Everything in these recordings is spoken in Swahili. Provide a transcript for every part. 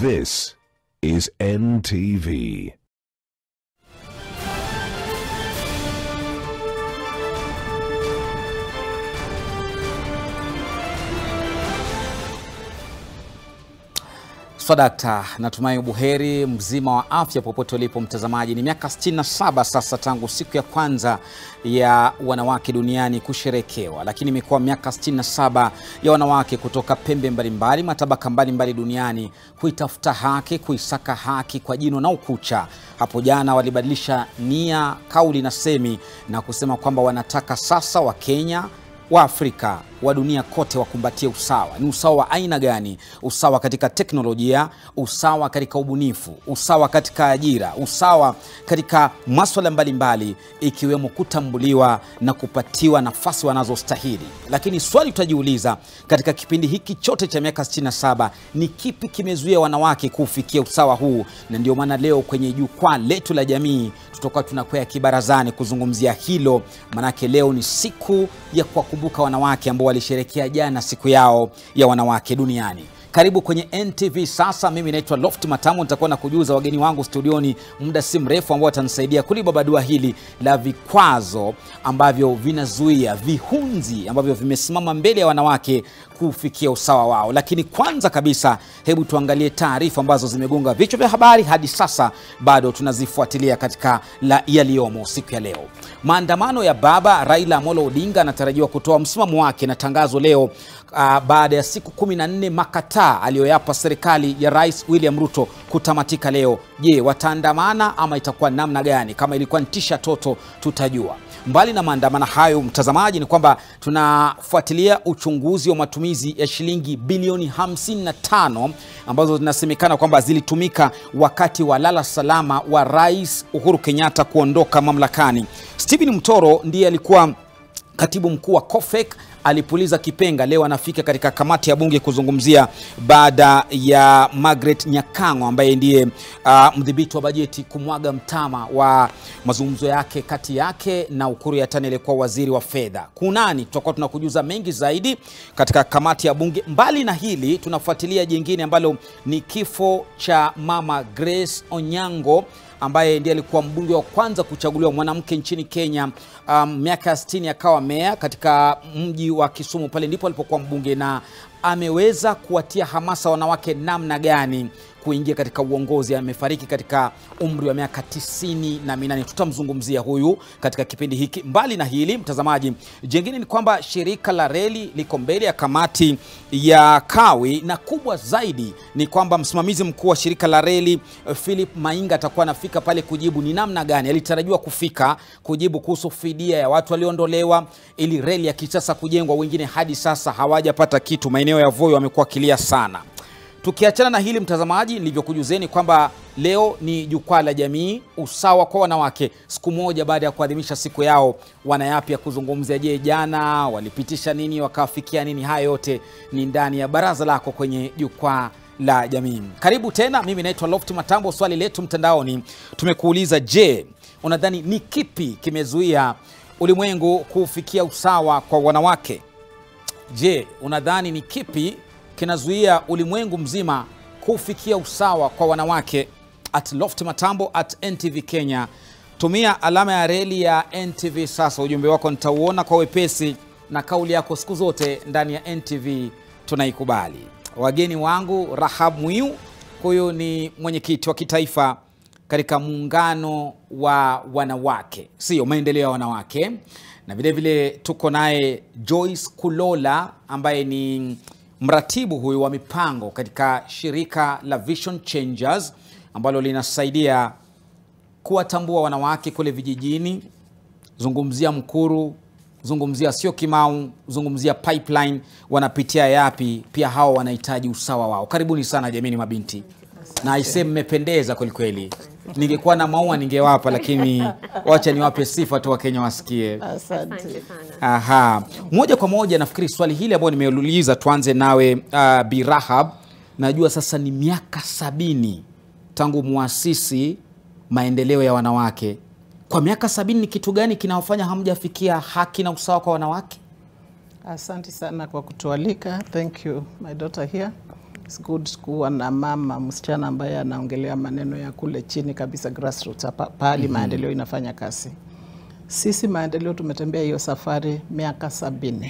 This is NTV. Swadakta, natumai buheri mzima wa afya popote ulipo mtazamaji. Ni miaka 67 sasa tangu siku ya kwanza ya wanawake duniani kusherekewa, lakini imekuwa miaka 67 ya wanawake kutoka pembe mbalimbali, matabaka mbalimbali duniani kuitafuta haki, kuisaka haki kwa jino na ukucha. Hapo jana walibadilisha nia, kauli na semi na kusema kwamba wanataka sasa wa Kenya, wa Afrika, wa dunia kote wakumbatie usawa. Ni usawa wa aina gani? Usawa katika teknolojia, usawa katika ubunifu, usawa katika ajira, usawa katika masuala mbalimbali ikiwemo kutambuliwa na kupatiwa nafasi wanazostahili. Lakini swali tutajiuliza katika kipindi hiki chote cha miaka 67, ni kipi kimezuia wanawake kufikia usawa huu? Na ndio maana leo kwenye jukwaa letu la jamii tutakuwa tunakwea kibarazani kuzungumzia hilo, manake leo ni siku ya kuwakumbuka wanawake ambao walisherehekea jana siku yao ya wanawake duniani. Karibu kwenye NTV sasa. Mimi naitwa Loft Matamu, nitakuwa na kujuza wageni wangu studioni muda si mrefu ambao watanisaidia kulibabadua hili la vikwazo ambavyo vinazuia, vihunzi ambavyo vimesimama mbele ya wanawake kufikia usawa wao. Lakini kwanza kabisa, hebu tuangalie taarifa ambazo zimegonga vichwa vya habari hadi sasa bado tunazifuatilia katika yaliyomo siku ya leo. Maandamano ya baba Raila Amolo Odinga anatarajiwa kutoa msimamo wake na tangazo leo baada ya siku 14 makataa aliyoyapa serikali ya Rais William Ruto kutamatika leo. Je, wataandamana ama itakuwa namna gani? Kama ilikuwa nitisha toto tutajua. Mbali na maandamano hayo mtazamaji, ni kwamba tunafuatilia uchunguzi wa matumizi ya shilingi bilioni 55 ambazo zinasemekana kwamba zilitumika wakati wa lala salama wa Rais Uhuru Kenyatta kuondoka mamlakani. Stephen Mtoro ndiye alikuwa katibu mkuu wa COFEK, alipuliza kipenga. Leo anafika katika kamati ya bunge kuzungumzia baada ya Margaret Nyakango ambaye ndiye mdhibiti wa bajeti kumwaga mtama wa mazungumzo yake kati yake na Ukuru Yatani aliyekuwa waziri wa fedha. Kunani? Tutakuwa tunakujuza mengi zaidi katika kamati ya bunge. Mbali na hili, tunafuatilia jingine ambalo ni kifo cha mama Grace Onyango ambaye ndiye alikuwa mbunge wa kwanza kuchaguliwa mwanamke nchini Kenya. Miaka 60 akawa meya katika mji wa Kisumu, pale ndipo alipokuwa mbunge, na ameweza kuwatia hamasa wanawake namna gani kuingia katika uongozi. Amefariki katika umri wa miaka 98. Tutamzungumzia huyu katika kipindi hiki. Mbali na hili mtazamaji, jingine ni kwamba shirika la reli liko mbele ya kamati ya Kauli, na kubwa zaidi ni kwamba msimamizi mkuu wa shirika la reli Philip Mainga atakuwa anafika pale kujibu ni namna gani alitarajiwa kufika kujibu kuhusu fidia ya watu walioondolewa ili reli ya kisasa kujengwa. Wengine hadi sasa hawajapata kitu. Maeneo ya Voi wamekuwa kilia sana. Tukiachana na hili mtazamaji, nilivyokujuzeni kwamba leo ni jukwaa la jamii, usawa kwa wanawake. Siku moja baada ya kuadhimisha siku yao, wanayapi ya kuzungumzia? Je, jana walipitisha nini, wakafikia nini? Haya yote ni ndani ya baraza lako kwenye jukwaa la jamii. Karibu tena, mimi naitwa Loft Matambo. Swali letu mtandaoni tumekuuliza, je, unadhani ni kipi kimezuia ulimwengu kufikia usawa kwa wanawake? Je, unadhani ni kipi kinazuia ulimwengu mzima kufikia usawa kwa wanawake? @Loft Matambo @NTV Kenya. Tumia alama ya reli ya NTV sasa. Ujumbe wako nitauona kwa wepesi, na kauli yako siku zote ndani ya NTV tunaikubali. Wageni wangu, Rahab Mwiu, huyu ni mwenyekiti wa kitaifa katika muungano wa wanawake, sio maendeleo ya wanawake, na vile vile tuko naye Joyce Kulola ambaye ni mratibu huyu wa mipango katika shirika la Vision Changers ambalo linasaidia kuwatambua wanawake kule vijijini. Zungumzia Mkuru, zungumzia sio Kimau, zungumzia Pipeline, wanapitia yapi? Pia hao wanahitaji usawa wao. Karibuni sana jamini mabinti. Na aisee mmependeza kweli kweli. Ningekuwa na maua ningewapa, lakini wacha niwape sifa tu wa Kenya wasikie. Asante. Aha. Moja kwa moja nafikiri swali hili ambalo nimeuliza, tuanze nawe Bi Rahab. Najua sasa ni miaka 70 tangu muasisi maendeleo ya wanawake. Kwa miaka 70 ni kitu gani kinawafanya hamjafikia haki na usawa kwa wanawake? Asante sana kwa kutualika. Thank you my daughter here. It's good kuwa na mama msichana ambaye anaongelea maneno ya kule chini kabisa, grassroots, pahali maendeleo inafanya kazi. Sisi maendeleo tumetembea hiyo safari miaka 70.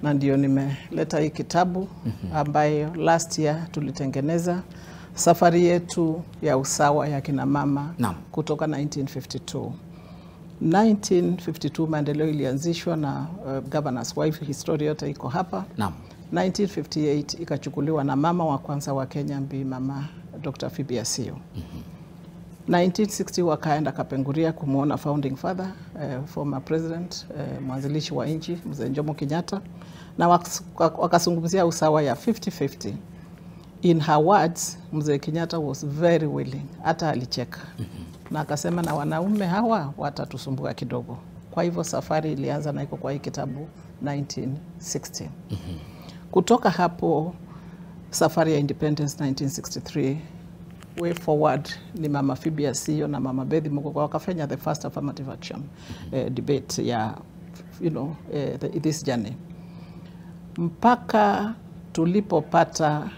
Na ndio nimeleta hii kitabu ambayo last year tulitengeneza safari yetu ya usawa ya kina mama kutoka 1952. 1952 maendeleo ilianzishwa na governor's wife, historia yote iko hapa. 1958 ikachukuliwa na mama wa kwanza wa Kenya, mama Dr. Usawa. 1960 wakaenda Kapenguria kumuona founding father, former president, mwanzilishi wa nchi Mzee Jomo Kenyatta, na wakazungumzia usawa ya 50-50. In her words, Mzee Kenyatta was very willing, hata alicheka. Na akasema na wanaume hawa watatusumbua kidogo. Kwa hivyo safari ilianza na iko kwa hii kitabu 1960. Kutoka hapo safari ya independence 1963, way forward ni mama Usawa na mama Bethi Mugo wakafanya the first affirmative action debate ya this journey. Mpaka tulipopata,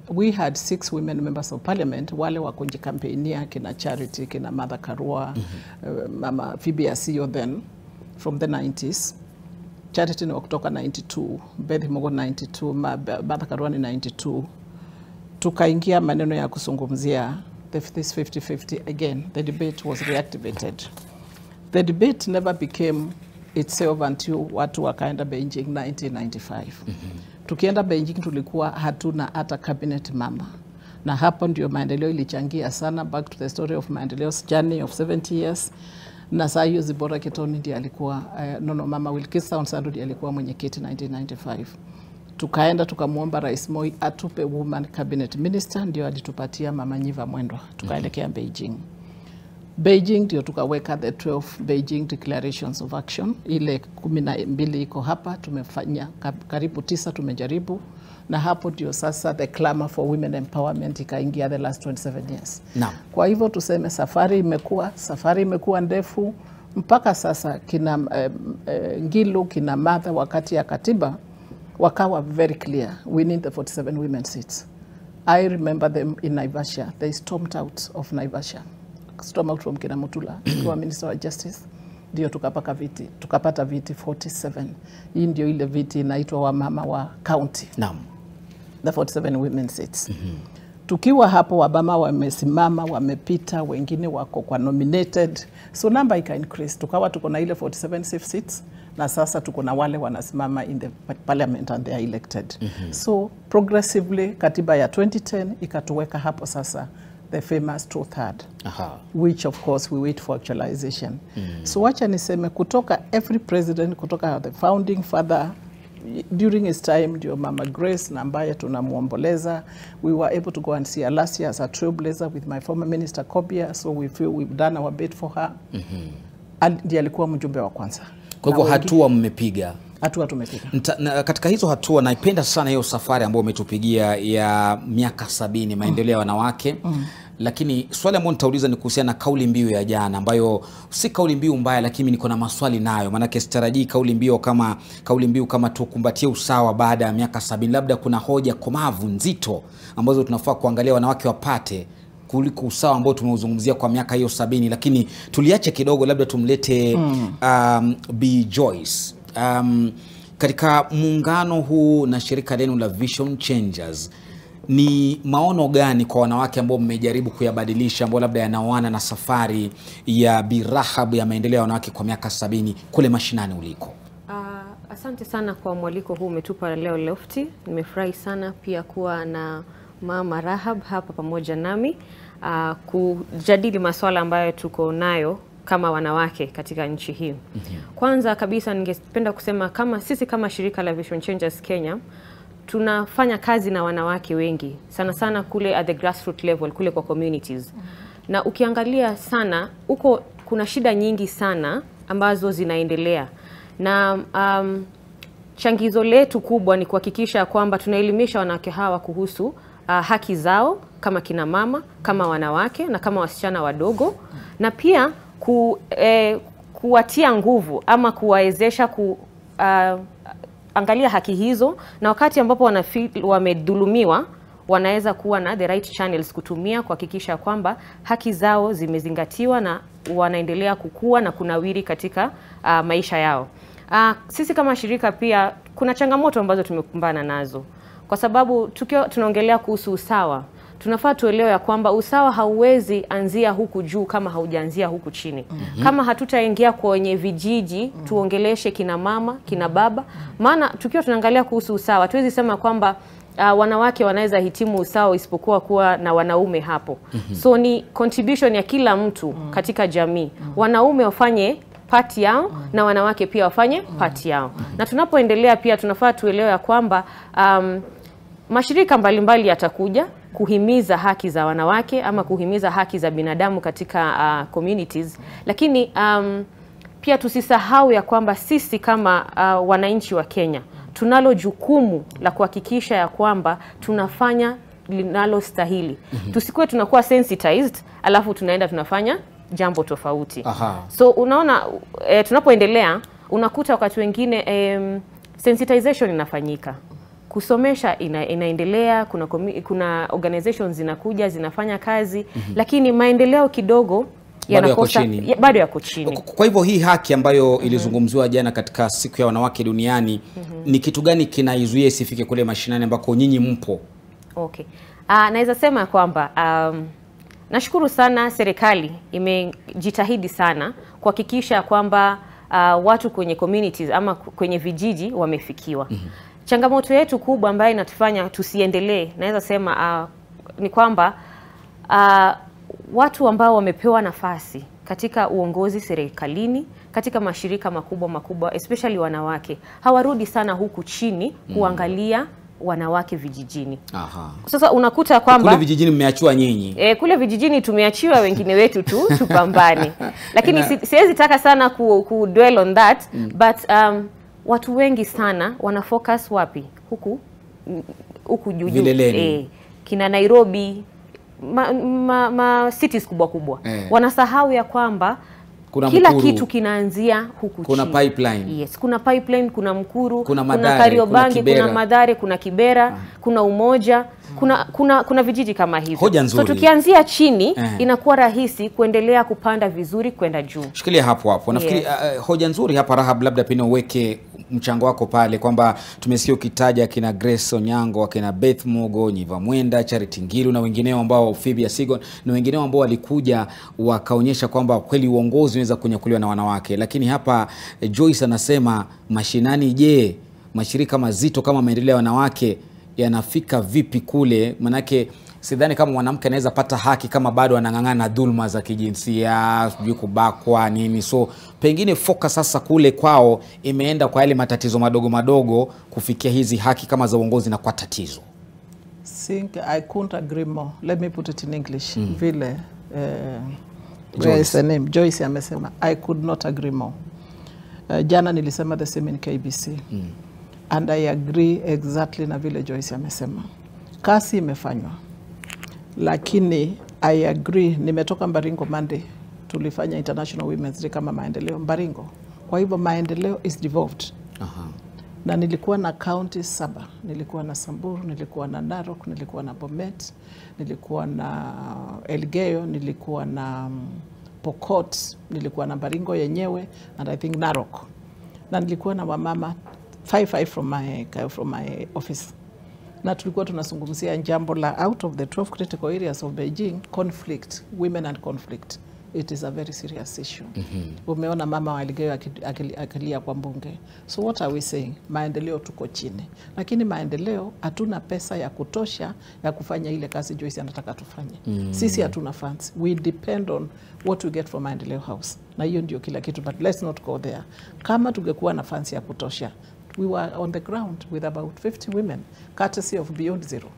we had 6 women members of parliament, wale wa kujikampenia kina Charity, kina Mother Karua, mama Usawa then from the 90s. Charity ni kutoka 92, Bethi Mugo 92, Mother Karua ni 92. Tukaingia maneno ya kuzungumzia this 50-50 again. The debate was reactivated. The debate never became itself until watu wakaenda Beijing 1995. Tukienda Beijing tulikuwa hatuna hata cabinet mama. Na hapo ndio maendeleo ilichangia sana, back to the story of maendeleo's journey of 70 years. Na saa hiyo Zibora Kitoni ndiye alikuwa, mama Wilkisa Onsando ndiye alikuwa mwenyekiti 1995. Tukaenda tukamuomba Rais Moi atupe woman cabinet minister, ndio alitupatia mama Nyiva Mwendwa. Tukaelekea Beijing. Beijing ndio tukaweka the 12 Beijing declarations of action. Ile 12 iko hapa, tumefanya karibu 9 tumejaribu, na hapo ndio sasa the clamor for women empowerment ikaingia the last 27 years. Kwa hivyo tuseme safari imekuwa ndefu mpaka sasa. Kina Ngilu, kina Martha wakati ya katiba wakawa very clear, we need the 47 women seats. I remember them in Naivasha. They stormed out of Naivasha. Stormed out from Kinamutula, kwa Minister of Justice. Ndio tukapata viti 47. Hii ndio ile viti inaitwa wa mama wa county. The 47 women seats. Tukiwa hapo wabama wamesimama, wamepita, wengine wako kwa nominated. So number ika increase. Tukawa tuko na ile 47 safe seats, na sasa tuko na wale wanasimama in the parliament and they are elected. So progressively katiba ya 2010 ikatuweka hapo sasa the famous 2/3, which of course we wait for actualization. So wacha niseme kutoka every president, kutoka the founding father, during his time ndio Mama Grace na ambaye tunamuomboleza. We were able to go and see her last year as a trailblazer with my former minister Kobia, so we feel we've done our bit for her. Ndiye alikuwa mjumbe wa kwanza. Kwa hivyo hatua mmepiga. Hatua tumepiga. Katika hizo hatua naipenda sana hiyo safari ambayo umetupigia ya miaka 70 maendeleo ya wanawake. Lakini swali ambalo nitauliza ni kuhusiana na kauli mbiu ya jana, ambayo si kauli mbiu mbaya, lakini niko na maswali nayo. Maana sitarajii kauli mbiu kama tukumbatie usawa baada ya miaka 70. Labda kuna hoja komavu nzito ambazo tunafaa kuangalia wanawake wapate kuliko usawa ambao tumeuzungumzia kwa miaka hiyo 70. Lakini tuliache kidogo, labda tumlete B Joyce. Katika muungano huu na shirika lenu la Vision Changers, ni maono gani kwa wanawake ambao mmejaribu kuyabadilisha, ambao labda yanaoana na safari ya Birahab ya maendeleo ya wanawake kwa miaka 70 kule mashinani uliko? Asante sana kwa mwaliko huu umetupa leo Lofty. Nimefurahi sana pia kuwa na Mama Rahab hapa pamoja nami kujadili masuala ambayo tuko nayo kama wanawake katika nchi hii. Kwanza kabisa ningependa kusema sisi kama shirika la Vision Changers Kenya tunafanya kazi na wanawake wengi sana sana kule at the grassroots level, kule kwa communities. Na ukiangalia sana huko kuna shida nyingi sana ambazo zinaendelea, na changizo letu kubwa ni kuhakikisha kwamba tunaelimisha wanawake hawa kuhusu haki zao kama kina mama, kama wanawake na kama wasichana wadogo, na pia kuwatia nguvu ama kuwawezesha angalia haki hizo, na wakati ambapo wamedhulumiwa wanaweza kuwa na the right channels kutumia kuhakikisha kwamba haki zao zimezingatiwa na wanaendelea kukua na kunawiri katika maisha yao. Sisi kama shirika pia kuna changamoto ambazo tumekumbana nazo. Kwa sababu tukiwa tunaongelea kuhusu usawa, tunafaa tuelewe ya kwamba usawa hauwezi anzia huku juu kama haujaanzia huku chini. Kama hatutaingia kwenye vijiji, tuongeleshe kina mama, kina baba. Maana tukiwa tunaangalia kuhusu usawa, tuwezi sema kwamba wanawake wanaweza hitimu usawa isipokuwa kuwa na wanaume hapo. So ni contribution ya kila mtu katika jamii. Wanaume wafanye part yao na wanawake pia wafanye part yao. Na tunapoendelea pia tunafaa tuelewe ya kwamba mashirika mbalimbali yatakuja kuhimiza haki za wanawake ama kuhimiza haki za binadamu katika communities. Lakini pia tusisahau ya kwamba sisi kama wananchi wa Kenya tunalo jukumu la kuhakikisha ya kwamba tunafanya linalostahili. Tusikuwe tunakuwa sensitized alafu tunaenda tunafanya jambo tofauti. So unaona tunapoendelea unakuta wakati wengine sensitization inafanyika. Kusomesha inaendelea, kuna organizations zinakuja zinafanya kazi, lakini maendeleo kidogo yanakosa, bado yako chini. Kwa hivyo hii haki ambayo ilizungumziwa jana katika siku ya wanawake duniani, ni kitu gani kinaizuia isifike kule mashinani ambako nyinyi mpo? Okay. Naweza sema kwamba nashukuru sana serikali imejitahidi sana kuhakikisha kwamba watu kwenye communities ama kwenye vijiji wamefikiwa. Changamoto yetu kubwa ambayo inatufanya tusiendelee, naweza sema ni kwamba watu ambao wamepewa nafasi katika uongozi serikalini, katika mashirika makubwa, especially wanawake, hawarudi sana huku chini kuangalia wanawake vijijini. Sasa unakuta kwamba kule vijijini mmeachua nyinyi. Kule vijijini tumeachiwa wengine wetu tu tupambane. Lakini siwezi taka sana ku dwell on that, but watu wengi sana wana focus wapi? Huku juu. Kina Nairobi, cities kubwa. Wanasahau ya kwamba kila kitu kinaanzia huku chini. Kuna pipeline. Yes, kuna pipeline, kuna Mkuru, kuna Kariobangi, kuna Mathare, kuna Kibera, kuna Umoja, kuna vijiji kama hivyo. So tukianzia chini inakuwa rahisi kuendelea kupanda vizuri kwenda juu. Shikilia hapo. Nafikiri hoja nzuri hapa Rahab, labda pia uweke mchango wako pale kwamba tumesikia ukitaja kina Grace Onyango, kina Beth Mogo, Nyiva Mwenda, Charity Ngilu na wengineo ambao Phoebe Sigon na wengineo ambao walikuja wakaonyesha kwamba kweli uongozi unaweza kunyakuliwa na wanawake. Lakini hapa Joyce anasema mashinani, je, mashirika mazito kama maendeleo ya wanawake yanafika vipi kule? Manake sidhani kama mwanamke anaweza pata haki kama bado anang'ang'ana dhulma za kijinsia, sijui kubakwa nini. So pengine focus sasa kule kwao imeenda kwa yale matatizo madogo kufikia hizi haki kama za uongozi na kwa tatizo. Think I couldn't agree more. Let me put it in English. Vile where is the name? Joyce amesema I could not agree more. Jana nilisema the same in KBC. And I agree exactly na vile Joyce amesema. Kasi imefanywa. Lakini I agree, nimetoka Mbaringo Monday, tulifanya International Women's Day kama maendeleo Mbaringo. Kwa hivyo maendeleo is devolved. Na nilikuwa na county 7, nilikuwa na Samburu, nilikuwa na Narok, nilikuwa na Bomet, nilikuwa na Elgeyo, nilikuwa na Pokot, nilikuwa na Mbaringo yenyewe, and I think Narok. Na nilikuwa na wamama 5 from my office. Na tulikuwa tunazungumzia jambo la out of the 12 critical areas of Beijing, conflict, women and conflict. It is a very serious issue. Umeona mama wa Elgeyo akilia kwa mbunge. So what are we saying? Maendeleo tuko chini. Lakini maendeleo hatuna pesa ya kutosha ya kufanya ile kazi Joyce anataka tufanye. Sisi hatuna funds. We depend on what we get from Maendeleo House. Na hiyo ndio kila kitu, but let's not go there. Kama tungekuwa na funds ya kutosha, we were on the ground with about 50 women, courtesy of Beyond Zero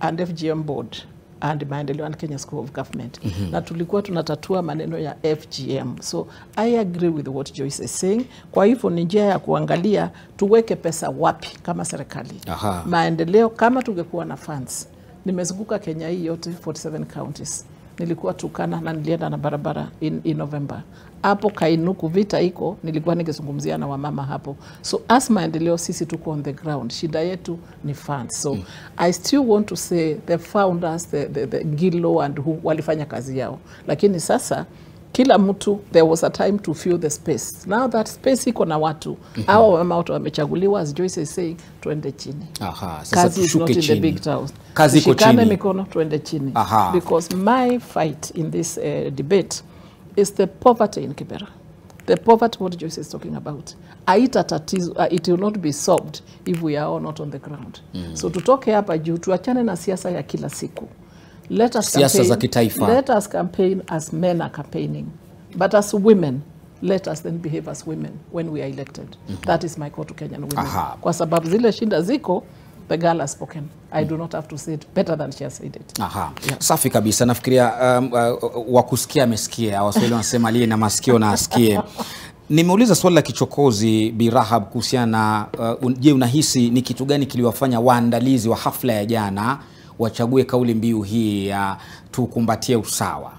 and FGM board and Maendeleo and Kenya School of Government. Na tulikuwa tunatatua maneno ya FGM. So I agree with what Joyce is saying. Kwa hivyo ni njia ya kuangalia tuweke pesa wapi kama serikali. Maendeleo kama tungekuwa na funds. Nimezunguka Kenya hii yote 47 counties. nilikuwa Turkana na nilienda na barabara in November. Hapo Kainuku vita iko, nilikuwa nikizungumzia na wamama hapo. So as maendeleo sisi tuko on the ground. Shida yetu ni funds. So I still want to say the founders, the Gilo and who walifanya kazi yao. Lakini sasa kila mtu, there was a time to fill the space. Now that space iko na watu, hawa wamama watu wamechaguliwa, as Joyce is saying, tuende chini. Sasa Kazi is not in the big towns. Kazi iko chini. Mikono tuende chini. Because my fight in this debate is the poverty in Kibera. The poverty what Joyce is talking about. It will not be solved if we are all not on the ground. So tutoke hapa juu, tuachane na siasa ya kila siku. Let us campaign as men are campaigning. But as women, let us then behave as women when we are elected. That is my call to Kenyan women. Kwa sababu zile shinda ziko, the girl has spoken. I do not have to say it better than she has said it. Yeah. Safi kabisa. Nafikiria wakusikia amesikia. Waswahili wanasema aliye na masikio na asikie. Nimeuliza swali la kichokozi Bi Rahab kuhusiana je, unahisi ni kitu gani kiliwafanya waandalizi wa hafla ya jana wachague kauli mbiu hii ya tukumbatie usawa?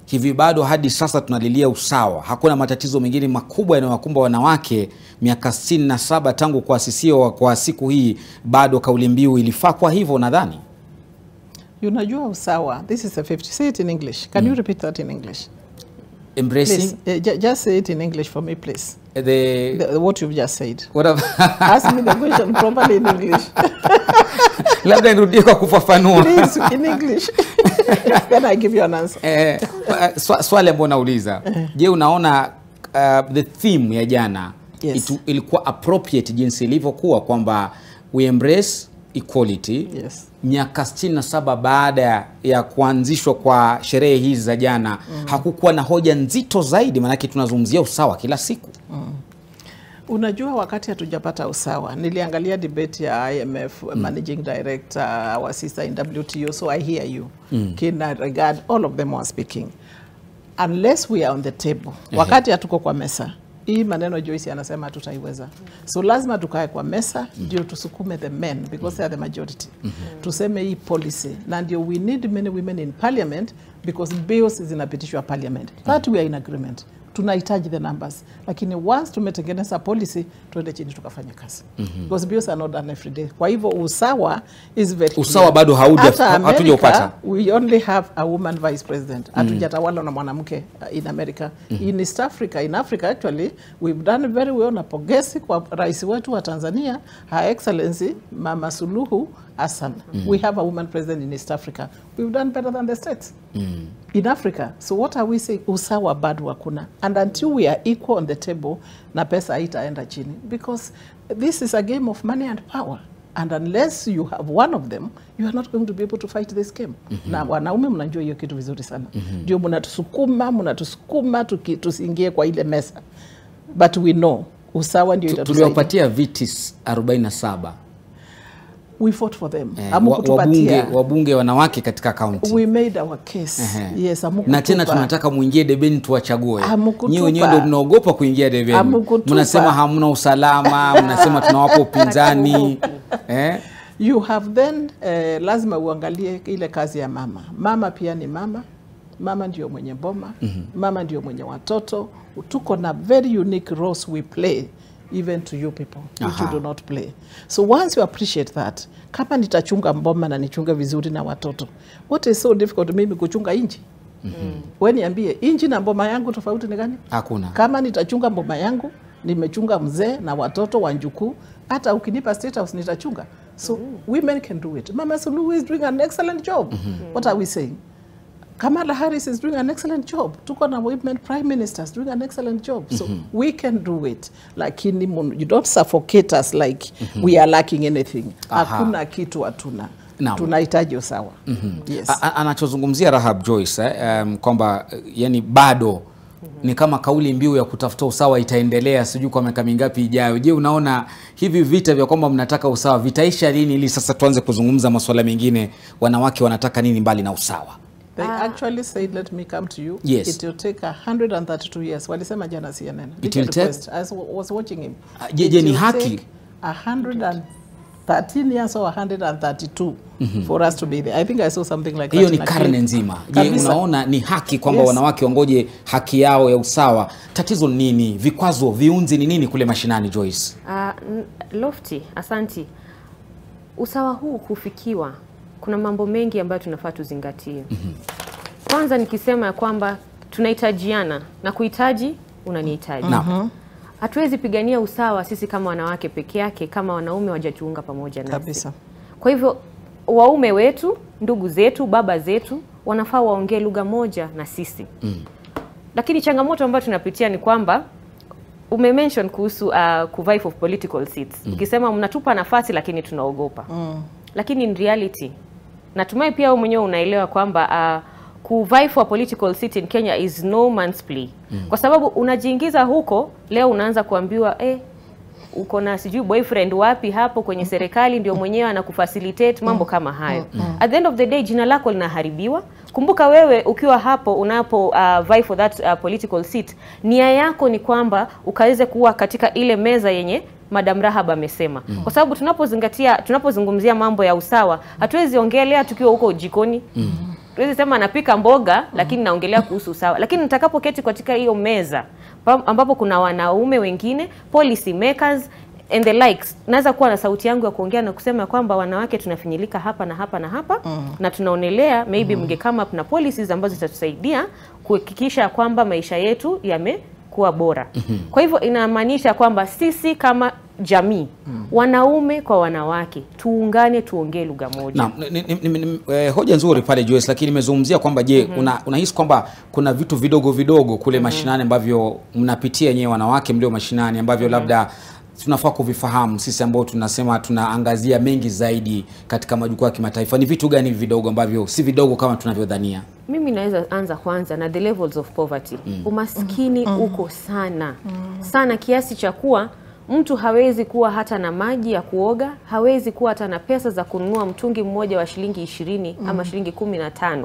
Hivi bado hadi sasa tunalilia usawa? Hakuna matatizo mengine makubwa yanayowakumba wanawake miaka 67 tangu kuasisiwa kwa siku hii, bado kauli mbiu ilifaa kwa hivyo nadhani? Unajua usawa, this is a 50. Say it in English. Can you repeat that in English? Embracing? Just say it in English for me, please. What you've just said. What have Ask me the question properly in English. Labda nirudie kwa kufafanua. Please, in English. Then I give you an answer. Swali ambalo nauliza. Je, unaona the theme ya jana ilikuwa appropriate jinsi ilivyokuwa kwamba we embrace equality? Miaka 67 baada ya kuanzishwa kwa sherehe hizi za jana, hakukuwa na hoja nzito zaidi, maana tunazungumzia usawa kila siku. Unajua wakati hatujapata usawa, niliangalia debate ya IMF managing director, our sister in WTO, so I hear you. Kina regard, all of them were speaking. Unless we are on the table, wakati hatuko kwa mesa, hii maneno Joyce anasema hatutaiweza. So lazima tukae kwa mesa, ndio tusukume the men, because they are the majority. Tuseme hii policy, na ndio we need many women in parliament, because bills zinapitishwa parliament. That we are in agreement. Tunahitaji the numbers. Lakini once tumetengeneza policy, tuende chini tukafanya kazi. Because bills are not done every day. Kwa hivyo usawa is very clear. Usawa bado hatujaupata. We only have a woman vice president. Hatujatawala na mwanamke in America. In East Africa, in Africa actually, we've done very well na pogesi kwa rais wetu wa Tanzania, Her Excellency Mama Suluhu Hassan. We have a woman president in East Africa. We've done better than the states. In Africa. So what are we saying? Usawa bado hakuna. And until we are equal on the table, na pesa haitaenda chini. Because this is a game of money and power. And unless you have one of them, you are not going to be able to fight this game. Na wanaume mnajua hiyo kitu vizuri sana. Ndio mnatusukuma tusiingie kwa ile mesa. But we know usawa ndio itatusaidia. Tuliwapatia viti 47. We fought for them. Wabunge wanawake katika county. We made our case. Yes, na tena tunataka muingie debeni tuwachague. Nyinyi ndio tunaogopa kuingia debeni. Mnasema hamna usalama, mnasema tunawapa upinzani. You have then lazima uangalie ile kazi ya mama. Mama pia ni mama. Mama ndio mwenye boma. Mama ndio mwenye watoto. Tuko na very unique roles we play. Even to you people, which you do not play. So once you appreciate that, kama nitachunga mboma na nichunga vizuri na watoto, what is so difficult mimi kuchunga inji? Wewe niambie, inji na mboma yangu tofauti ni gani? Hakuna. Kama nitachunga mboma yangu, nimechunga mzee na watoto wanjukuu, hata ukinipa state house nitachunga. So women can do it. Mama Suluhu is doing an excellent job. What are we saying? Kamala Harris is doing an excellent job. Tuko na women prime ministers doing an excellent job. So we can do it. Like you don't suffocate us like we are lacking anything. Hakuna kitu hatuna. Tunahitaji usawa. Yes. Anachozungumzia Rahab Joyce kwamba yani bado ni kama kauli mbiu ya kutafuta usawa itaendelea sijui kwa miaka mingapi ijayo. Je, unaona hivi vita vya kwamba mnataka usawa vitaisha lini ili sasa tuanze kuzungumza masuala mengine, wanawake wanataka nini mbali na usawa? They actually said, let me come to you. Yes. It will take 132 years. Walisema jana CNN. It will take... I was watching him. Je, ni haki? 13 years or 132 for us to be there. I think I saw something like that. Hiyo ni karne nzima. Je, unaona ni haki kwamba wanawake wangoje haki yao ya usawa? Tatizo nini? Vikwazo, viunzi ni nini kule mashinani, Joyce? Lofty, asanti. Usawa huu kufikiwa, kuna mambo mengi ambayo tunafaa tuzingatie. Kwanza nikisema ya kwamba tunahitajiana na kuhitaji unanihitaji. Hatuwezi pigania usawa sisi kama wanawake peke yake kama wanaume wajajiunga pamoja nasi. Kabisa. Kwa hivyo waume wetu, ndugu zetu, baba zetu wanafaa waongee lugha moja na sisi. Lakini changamoto ambayo tunapitia ni kwamba umemention kuhusu kuvai for political seats. Ukisema mnatupa nafasi lakini tunaogopa. Lakini in reality natumai pia wewe mwenyewe unaelewa kwamba kuvai for political seat in Kenya is no man's play. Kwa sababu unajiingiza huko, leo unaanza kuambiwa uko na sijui boyfriend wapi hapo kwenye serikali ndio mwenyewe anakufacilitate mambo kama hayo. At the end of the day jina lako linaharibiwa. Kumbuka wewe ukiwa hapo unapo vie for that political seat, nia yako ni kwamba ukaweze kuwa katika ile meza yenye Madam Rahab amesema. Kwa sababu tunapozungumzia mambo ya usawa, hatuwezi ongelea tukiwa huko jikoni. Tuwezi sema anapika mboga lakini naongelea kuhusu usawa. Lakini nitakapoketi katika hiyo meza ambapo kuna wanaume wengine, policy makers and the likes, naweza kuwa na sauti yangu ya kuongea na kusema kwamba wanawake tunafinyilika hapa na hapa na hapa na tunaonelea maybe mngekama na policies ambazo zitatusaidia kuhakikisha kwamba maisha yetu yamekuwa bora. Kwa hivyo inamaanisha kwamba sisi kama jamii, wanaume kwa wanawake, tuungane tuongee lugha moja. Hoja nzuri pale Joyce, lakini nimezungumzia kwamba je, unahisi kwamba kuna vitu vidogo vidogo kule mashinani ambavyo mnapitia nyewe wanawake mlio mashinani ambavyo labda tunafaa kuvifahamu sisi ambao tunasema tunaangazia mengi zaidi katika majukwaa ya kimataifa? Ni vitu gani vidogo ambavyo si vidogo kama tunavyodhania? Mimi naweza anza kwanza na the levels of poverty. Umaskini uko sana. Sana kiasi cha kuwa mtu hawezi kuwa hata na maji ya kuoga, hawezi kuwa hata na pesa za kununua mtungi mmoja wa shilingi 20 ama shilingi 15.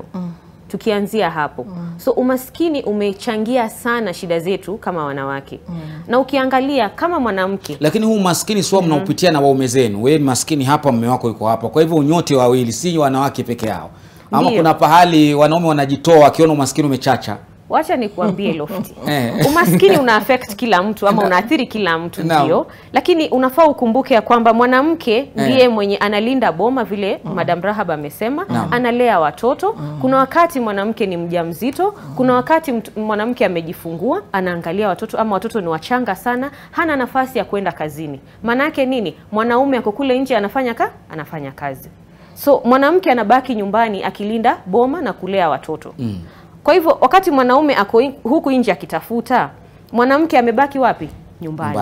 Tukianzia hapo. So umaskini umechangia sana shida zetu kama wanawake. Na ukiangalia kama mwanamke, lakini huu umaskini sio mnaupitia na waume zenu. Wewe ni maskini hapa, mume wako yuko hapa. Kwa hivyo nyote wawili, si wanawake peke yao. Ama kuna pahali wanaume wanajitoa akiona umaskini umechacha. Wacha nikuambie Lofty. Umaskini una affect kila mtu ama unaathiri kila mtu ndio. Lakini unafaa ukumbuke ya kwamba mwanamke ndiye mwenye analinda boma vile Madam Rahab amesema, analea watoto. Kuna wakati mwanamke ni mjamzito, kuna wakati mwanamke amejifungua, anaangalia watoto ama watoto ni wachanga sana, hana nafasi ya kwenda kazini. Maana yake nini? Mwanaume ako kule nje anafanya kazi. So mwanamke anabaki nyumbani akilinda boma na kulea watoto. Kwa hivyo wakati mwanaume ako huku nje akitafuta, mwanamke amebaki wapi? Nyumbani.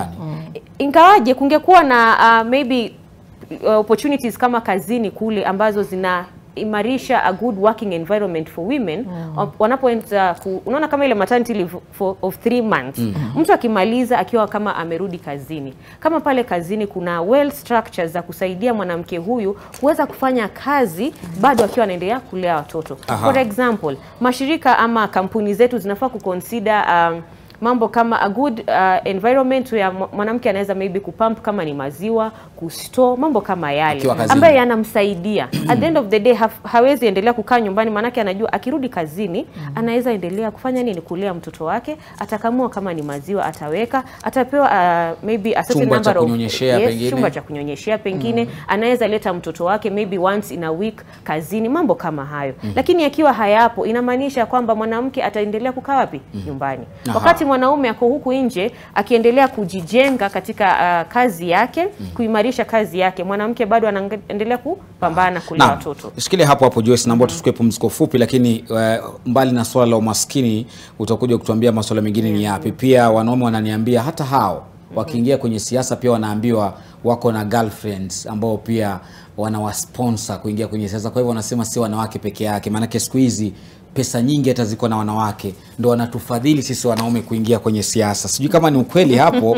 Ingawaje kungekuwa na maybe opportunities kama kazini kule ambazo zinaimarisha a good working environment for women, wanapoenda unaona kama ile maternity leave of 3 months. Mtu akimaliza akiwa kama amerudi kazini. Kama pale kazini kuna well structures za kusaidia mwanamke huyu kuweza kufanya kazi bado akiwa anaendelea kulea watoto. For example, mashirika ama kampuni zetu zinafaa kuconsider mambo kama a good environment ya mwanamke anaweza maybe kupump kama ni maziwa, kustore, mambo kama yale ambaye yanamsaidia. At the end of the day hawezi endelea kukaa nyumbani, manake anajua akirudi kazini anaweza endelea kufanya nini? Kulea mtoto wake, atakamua kama ni maziwa ataweka, atapewa maybe a certain number of chumba cha kunyonyeshea pengine, anaweza leta mtoto wake maybe once in a week kazini, mambo kama hayo. Lakini akiwa hayapo inamaanisha kwamba mwanamke ataendelea kukaa wapi? Nyumbani. Wakati mwanaume ako huku nje akiendelea kujijenga katika kazi yake, kuimarisha kazi yake, mwanamke bado anaendelea kupambana kulea watoto. Shikilia hapo Joyce, naomba tuchukue pumziko fupi, lakini mbali na swala la umaskini utakuja kutuambia masuala mengine ni yapi. Pia wanaume wananiambia hata hao wakiingia kwenye siasa pia wanaambiwa wako na girlfriends ambao pia wanawasponsor kuingia kwenye siasa. Kwa hivyo wanasema si wanawake peke yake, maana siku hizi pesa nyingi hata ziko na wanawake ndio wanatufadhili sisi wanaume kuingia kwenye siasa. Sijui kama ni ukweli hapo.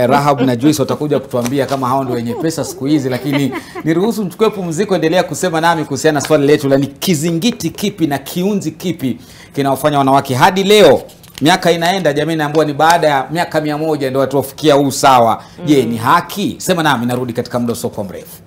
Rahab na Joyce watakuja kutuambia kama hao ndio wenye pesa siku hizi, lakini niruhusu nichukue pumziko, endelea kusema nami kuhusiana na swali letu la ni kizingiti kipi na kiunzi kipi kinaofanya wanawake hadi leo Miaka inaenda, jamii naambiwa ni baada ya miaka 100 ndio watu wafikia huu sawa. Je, ni haki? Sema nami, narudi katika muda usio mrefu.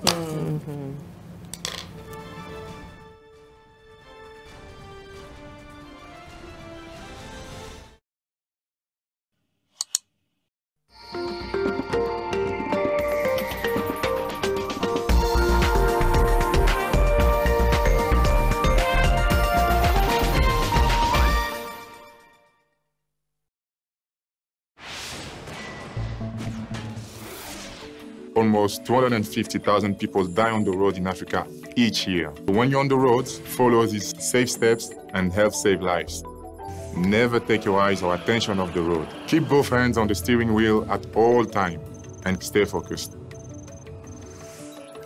Almost 250,000 people die on the road in Africa each year. When you're on the roads, follow these safe steps and help save lives. Never take your eyes or attention off the road. Keep both hands on the steering wheel at all time and stay focused.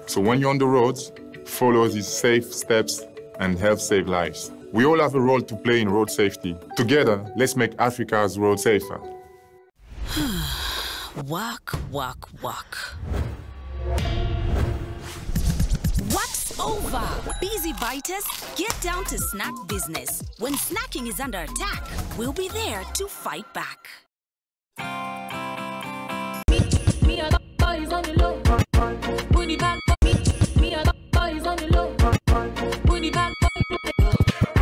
So when you're on the roads, follow these safe steps and help save lives. We all have a role to play in road safety. Together, let's make Africa's road safer. Walk, walk, walk. Work's over. Busy biters, get down to snack business. When snacking is under attack, we'll be there to fight back.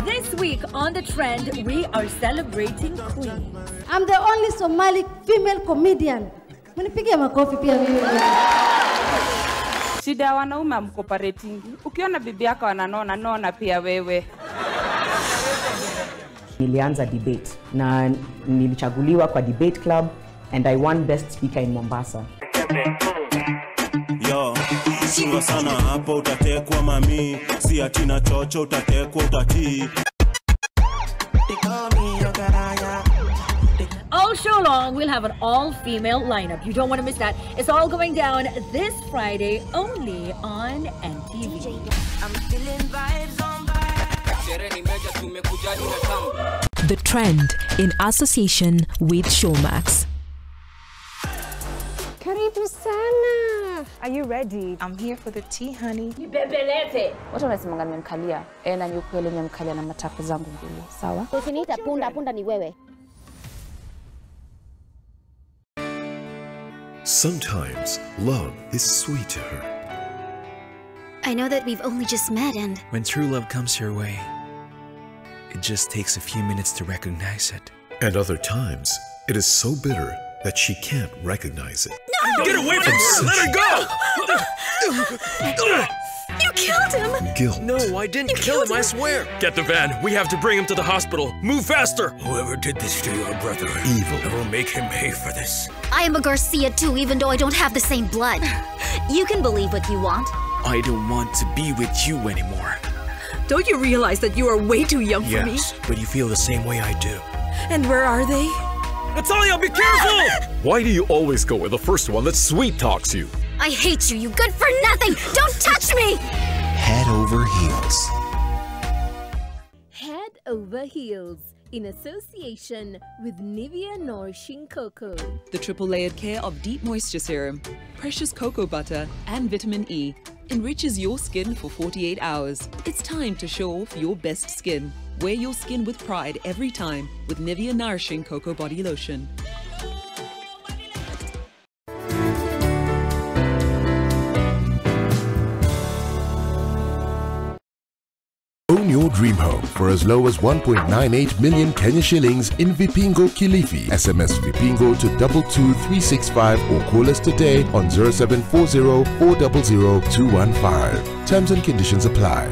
This week on The Trend, we are celebrating Queen. I'm the only Somali female comedian. Mnipigia makofi pia mimi. Shida ya wanaume mkooperating. Ukiona bibi yako ananona pia wewe. Nilianza debate na nilichaguliwa kwa debate club and I won best speaker in Mombasa. Yo, chunga sana hapo utatekwa mami, si atina chocho utatekwa utatii. All show long, we'll have an all-female lineup. You don't want to miss that. It's all going down this Friday, only on NTV. I'm feeling vibes on The Trend in association with Showmax. Karibu sana. Are you ready? I'm here for the tea, honey. Nibembeleze. Watu wanasemanga nimemkalia. Na ni ukweli nimemkalia na matako zangu mbili. Sawa? Usiniita punda ni wewe. Sometimes love is sweet to her. I know that we've only just met and... When true love comes your way, it just takes a few minutes to recognize it. And other times, it is so bitter that she can't recognize it. No! Get away from her! Let her go! You killed him! Guilt. No, I didn't kill him, I swear! Get the van. We have to bring him to the hospital. Move faster! Whoever did this to your brother, evil. I will make him pay for this. I am a Garcia too, even though I don't have the same blood. You can believe what you want. I don't want to be with you anymore. Don't you realize that you are way too young for me? Yes, but you feel the same way I do. And where are they? Natalia, be careful! Why do you always go with the first one that sweet talks you? I hate you, you good for nothing! Don't touch me! Head over heels. Head over heels in association with Nivea Nourishing Cocoa. The triple layered care of deep moisture serum, precious cocoa butter, and vitamin E enriches your skin for 48 hours. It's time to show off your best skin. Wear your skin with pride every time with Nivea Nourishing Cocoa Body Lotion. Own your dream home for as low as 1.98 million Kenya shillings in Vipingo Kilifi. SMS Vipingo to 22365 or call us today on 0740 400 215. Terms and conditions apply.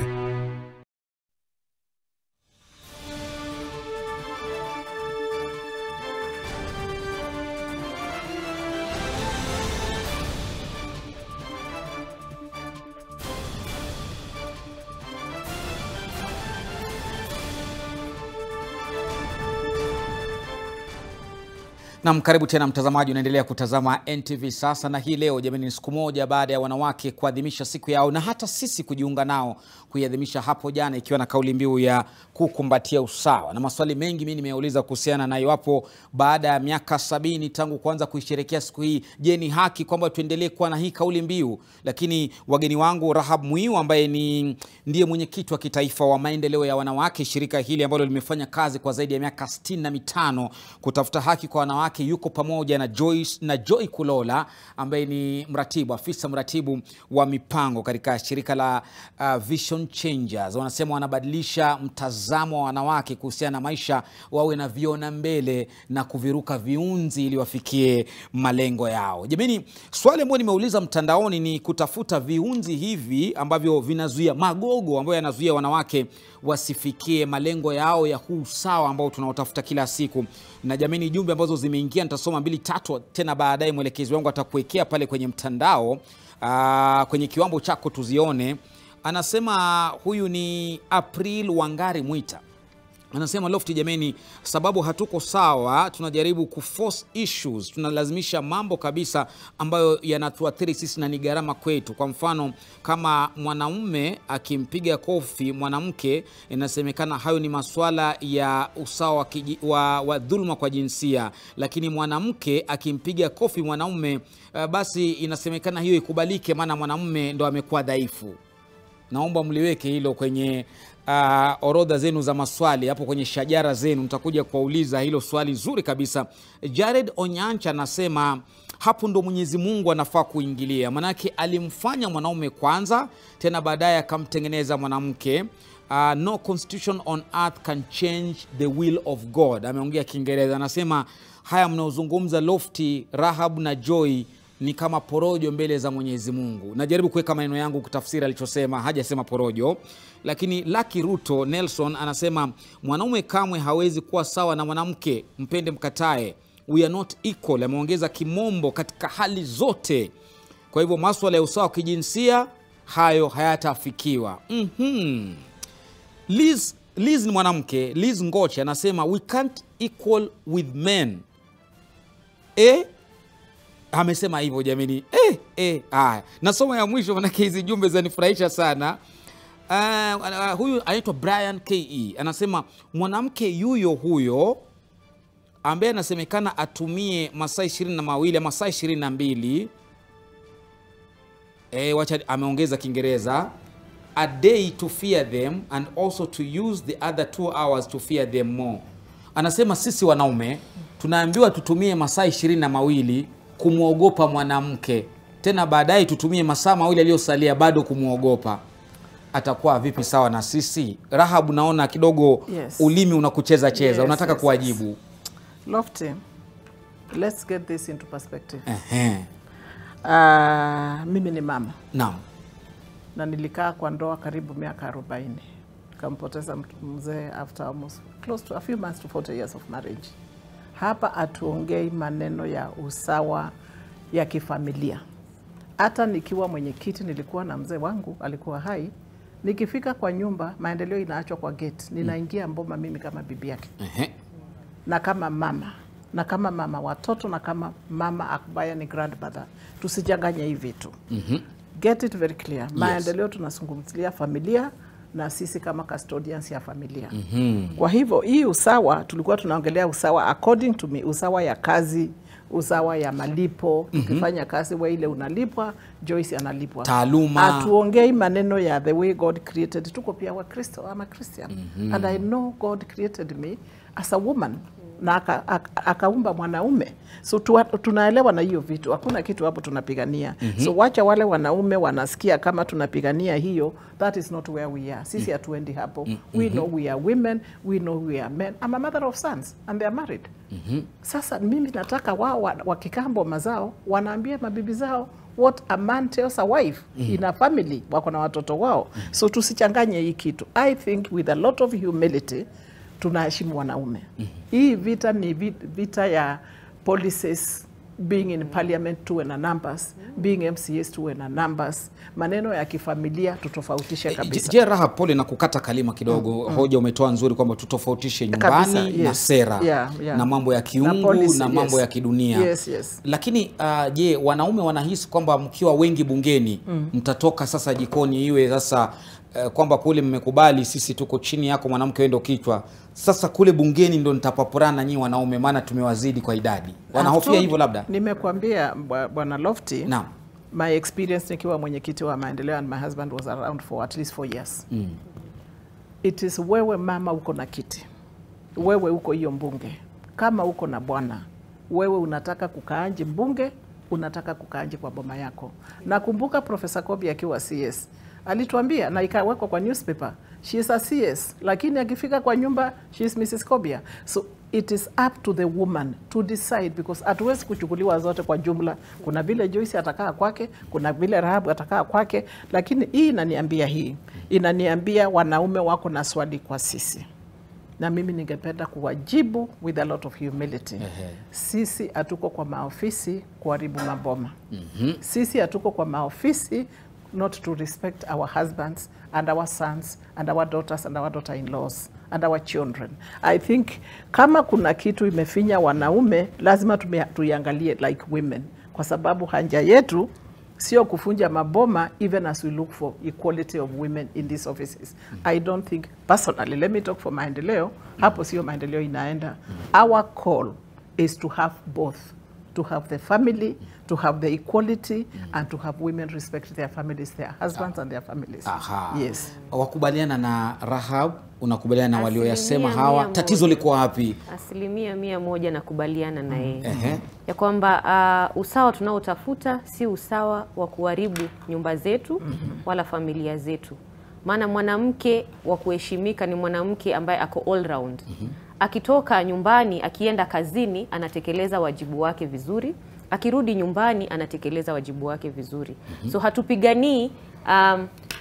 Na karibu tena mtazamaji, unaendelea kutazama NTV Sasa, na hii leo jamani ni siku moja baada ya wanawake kuadhimisha siku yao na hata sisi kujiunga nao kuiadhimisha hapo jana, ikiwa na kauli mbiu ya kukumbatia usawa. Na maswali mengi mimi nimeuliza kuhusiana na iwapo baada ya miaka 70 tangu kuanza kuisherehekea siku hii, je, ni haki kwamba tuendelee kuwa na hii kauli mbiu? Lakini wageni wangu Rahab Mwiu ambaye ndiye mwenyekiti wa kitaifa wa maendeleo ya wanawake, shirika hili ambalo limefanya kazi kwa zaidi ya miaka 65 kutafuta haki kwa wanawake, yuko pamoja na Joy Kulola ambaye ni afisa mratibu wa mipango katika shirika la Vision Changers. Wanasema wanabadilisha mtazamo wa wanawake kuhusiana na maisha, wawe na viona mbele na kuviruka viunzi ili wafikie malengo yao. Jamani, swali ambalo nimeuliza mtandaoni ni kutafuta viunzi hivi ambavyo vinazuia magogo ambayo yanazuia wanawake wasifikie malengo yao ya huu sawa ambao tunaotafuta kila siku. Na jamani, jumbe ambazo zimeingia nitasoma 2-3 tena baadaye mwelekezi wangu atakuwekea pale kwenye mtandao kwenye kiwambo chako tuzione. Anasema huyu ni April Wangari Mwita. Anasema Lofty, jameni, sababu hatuko sawa, tunajaribu kuforce issues, tunalazimisha mambo kabisa ambayo yanatuathiri sisi na ni gharama kwetu. Kwa mfano, kama mwanaume akimpiga kofi mwanamke, inasemekana hayo ni masuala ya usawa wa dhuluma kwa jinsia, lakini mwanamke akimpiga kofi mwanaume, basi inasemekana hiyo ikubalike maana mwanamume ndo amekuwa dhaifu. Naomba mliweke hilo kwenye orodha zenu za maswali hapo kwenye shajara zenu, nitakuja kuwauliza hilo swali zuri kabisa. Jared Onyancha anasema hapo ndo Mwenyezi Mungu anafaa kuingilia, manake alimfanya mwanaume kwanza tena baadaye akamtengeneza mwanamke. No constitution on earth can change the will of God. Ameongea Kiingereza. Anasema haya mnaozungumza Lofty, Rahab na Joy ni kama porojo mbele za Mwenyezi Mungu. Najaribu kuweka maneno yangu kutafsiri alichosema, hajasema porojo. Lakini Lucky Ruto Nelson anasema mwanaume kamwe hawezi kuwa sawa na mwanamke, mpende mkatae, we are not equal. Ameongeza kimombo katika hali zote. Kwa hivyo masuala ya usawa kijinsia hayo hayatafikiwa. Liz ni mwanamke, Liz Ngoche anasema we can't equal with men. Amesema hivyo jamani. Nasoma ya mwisho manake hizi jumbe zanifurahisha sana. Huyu anaitwa Brian KE. Anasema mwanamke huyo ambaye anasemekana atumie masaa 22 ama masaa 22. Wacha ameongeza Kiingereza, a day to fear them and also to use the other 2 hours to fear them more. Anasema sisi wanaume tunaambiwa tutumie masaa 22 kumuogopa mwanamke, tena baadaye tutumie masaa 2 yaliyosalia bado kumuogopa. Atakuwa vipi sawa na sisi? Rahab, naona kidogo ulimi unakucheza cheza. Unataka kuwajibu. Lofty, let's get this into perspective. Mimi ni mama. Naam. Na nilikaa kwa ndoa karibu miaka 40. Nikampoteza mzee after almost close to a few months to 40 years of marriage. Hapa atuongei maneno ya usawa ya kifamilia. Hata nikiwa mwenyekiti nilikuwa na mzee wangu alikuwa hai. Nikifika kwa nyumba maendeleo inaachwa kwa gate. Ninaingia mboma mimi kama bibi yake. Na kama mama watoto na kama mama akubaya ni grandmother. Tusijanganye hivi vitu. Get it very clear. Maendeleo tunazungumzia familia na sisi kama custodians ya familia. Kwa hivyo hii usawa tulikuwa tunaongelea usawa according to me, usawa ya kazi, usawa ya malipo. Tukifanya kazi wewe ile unalipwa, Joyce analipwa. Taaluma. Atuongei maneno ya the way God created. Tuko pia wa Kristo ama Christian. And I know God created me as a woman. Na akaumba mwanaume. So tunaelewa na hiyo vitu. Hakuna kitu hapo tunapigania. So wacha wale wanaume wanasikia kama tunapigania hiyo, that is not where we are. Sisi hatuendi hapo. We know we are women, we know we are men. I'm a mother of sons and they are married. Sasa mimi nataka wao wakikambo mazao wanaambia mabibi zao what a man tells a wife in a family, wako na watoto wao. So tusichanganye hii kitu. I think with a lot of humility tunaheshimu wanaume. Hii vita ni vita ya policies being in parliament tuwe na numbers, being MCAs tuwe na numbers. Maneno ya kifamilia tutofautishe kabisa. Je, Rahab, pole na kukata kalima kidogo. Hoja umetoa nzuri kwamba tutofautishe nyumbani kabisa, na sera na mambo ya kiungu na mambo ya kidunia. Lakini je, wanaume wanahisi kwamba mkiwa wengi bungeni mtatoka sasa jikoni iwe sasa kwamba kule mmekubali sisi tuko chini yako mwanamke wewe ndio kichwa, sasa kule bungeni ndo nitapapurana nyinyi wanaume maana tumewazidi kwa idadi? Wanahofia hivyo labda? Nimekuambia bwana Lofty, my experience nikiwa mwenyekiti wa maendeleo and my husband was around for at least 4 years. It is wewe mama uko na kiti, wewe uko hiyo mbunge, kama uko na bwana, wewe unataka kukaanje mbunge, unataka kukaanje kwa boma yako. Nakumbuka Professor Kobi akiwa CS alituambia na ikawekwa kwa newspaper, she is a CS, lakini akifika kwa nyumba she is Mrs. Kobia. So it is up to the woman to decide, because hatuwezi kuchukuliwa zote kwa jumla. Kuna vile Joyce atakaa kwake, kuna vile Rahabu atakaa kwake, lakini hii inaniambia wanaume wako na swali kwa sisi. Na mimi ningependa kuwajibu with a lot of humility. Sisi hatuko kwa maofisi kuharibu maboma. Sisi hatuko kwa maofisi not to respect our husbands and our sons and our daughters and our daughter-in-laws and our children. I think kama kuna kitu imefinya wanaume, lazima tuiangalie like women, kwa sababu hanja yetu sio kufunja maboma, even as we look for equality of women in these offices. I don't think personally, let me talk for maendeleo, hapo sio maendeleo inaenda. Our call is to have both, to have the family, to have the equality, and to have women respect their families, their husbands and their families. Yes. Wakubaliana na Rahab, unakubaliana na walioyasema hawa, tatizo liko wapi? 100% nakubaliana na yeye. Ya kwamba usawa tunaotafuta si usawa wa kuharibu nyumba zetu wala familia zetu. Maana mwanamke wa kuheshimika ni mwanamke ambaye ako all round. Akitoka nyumbani, akienda kazini, anatekeleza wajibu wake vizuri. Akirudi nyumbani, anatekeleza wajibu wake vizuri. So hatupiganii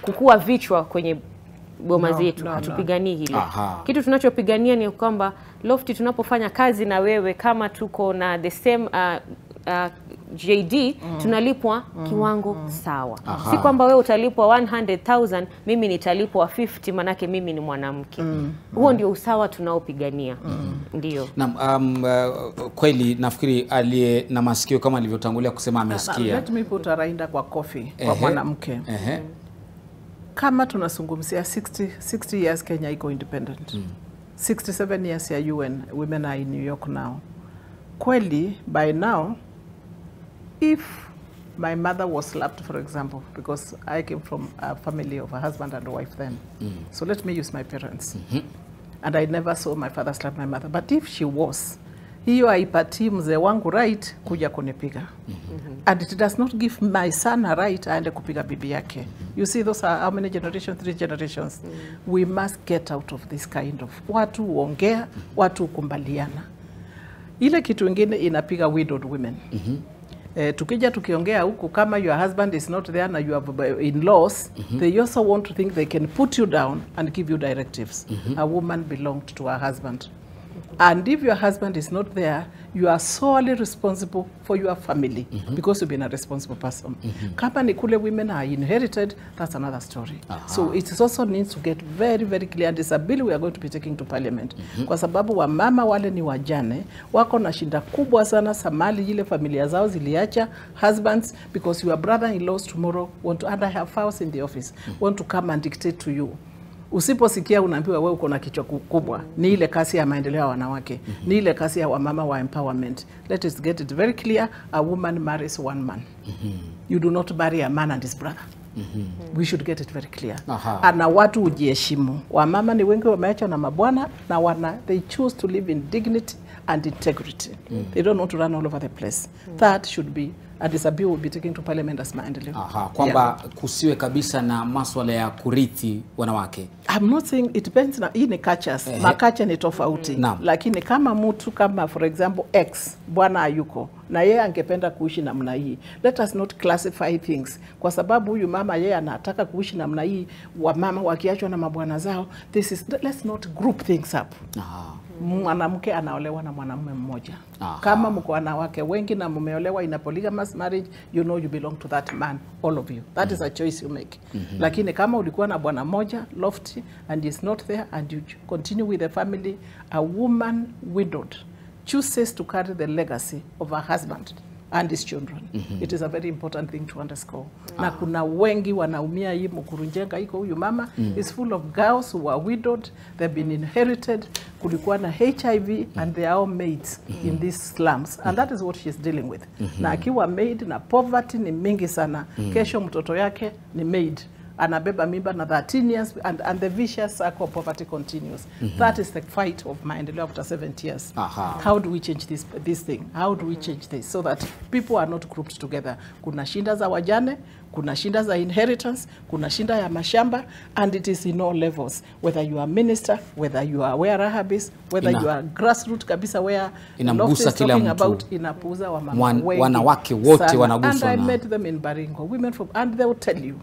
kukua vichwa kwenye boma zetu. Hatupiganii hilo. Kitu tunachopigania ni kwamba Lofty, tunapofanya kazi na wewe, kama tuko na the same JD, tunalipwa kiwango sawa. Si kwamba wewe utalipwa 100,000, mimi nitalipwa 50 manake mimi ni mwanamke. Huo ndio usawa tunaopigania. Ndio. Na kweli nafikiri aliye na masikio kama alivyotangulia kusema amesikia. Let me put a rinder kwa coffee kwa mwanamke. Kama tunazungumzia 60 years Kenya iko independent. 67 years ya UN, women are in New York now. Kweli, by now, if my mother was slapped, for example, because I came from a family of a husband and a wife then. So let me use my parents. And I never saw my father slap my mother. But if she was, hiyo haipatii mzee wangu right kuja kunipiga. And it does not give my son a right aende kupiga bibi yake. You see, those are how many generations? 3 generations. We must get out of this kind of watu uongea, watu kumbaliana. Ile kitu ingine inapiga widowed women. Tukija tukiongea huku, kama your husband is not there na you have in-laws, they also want to think they can put you down and give you directives. A woman belonged to her husband. And if your husband is not there, you are solely responsible for your family because you've been a responsible person. Kama ni kule women are inherited, that's another story. So it also needs to get very, very clear. And it's a bill we are going to be taking to parliament. Kwa sababu wamama wale ni wajane, wako na shinda kubwa sana samali ile familia zao ziliacha, husbands, because your brother-in-laws tomorrow want to, and I have files in the office, want to come and dictate to you. Usiposikia unaambiwa wewe uko na kichwa kubwa. Ni ile kasi ya maendeleo ya wanawake. Ni ile kasi ya wamama wa empowerment. Let us get it very clear. A woman marries one man. You do not marry a man and his brother. We should get it very clear. Na watu ujiheshimu. Wamama ni wengi wameacha na mabwana na they choose to live in dignity and integrity. They don't want to run all over the place. That should be, and it's a bill will be taken to parliament as maendeleo. Kwamba kusiwe kabisa na masuala ya kurithi wanawake. I'm not saying it depends na hii ni cultures. Makacha ni tofauti. Lakini kama mtu kama for example ex bwana ayuko na yeye angependa kuishi namna hii, let us not classify things. Kwa sababu huyu mama yeye anataka kuishi namna hii, wamama wakiachwa na mabwana zao, let's not group things up. mwanamke anaolewa na mwanamume mmoja. Kama mko wanawake wengi na mmeolewa in a polygamous marriage, you know you belong to that man, all of you. That is a choice you make. Lakini kama ulikuwa na bwana mmoja, lofty, and is not there, and you continue with the family, a woman widowed chooses to carry the legacy of her husband and his children. It is a very important thing to underscore. Na kuna wengi wanaumia hii mkurunjenga iko huyu mama is full of girls who are widowed, they've been inherited, kulikuwa na HIV and they are all maids in these slums, and that is what she's dealing with. Na akiwa maid na poverty ni mingi sana, kesho mtoto yake ni maid, anabeba mimba na 13 years, and the vicious cycle of poverty continues. That is the fight of maendeleo after 70 years. How do we change this thing? How do we change this so that people are not grouped together? Kuna shinda za wajane, kuna shinda za inheritance, kuna shinda ya mashamba, and it is in all levels. Whether you are minister, whether you are where Rahab is, whether you are grassroots kabisa where Lofty is talking about, inapuuza wa mama wengi. Wanawake wote wanaguswa. And I met them in Baringo, women from, and they will tell you,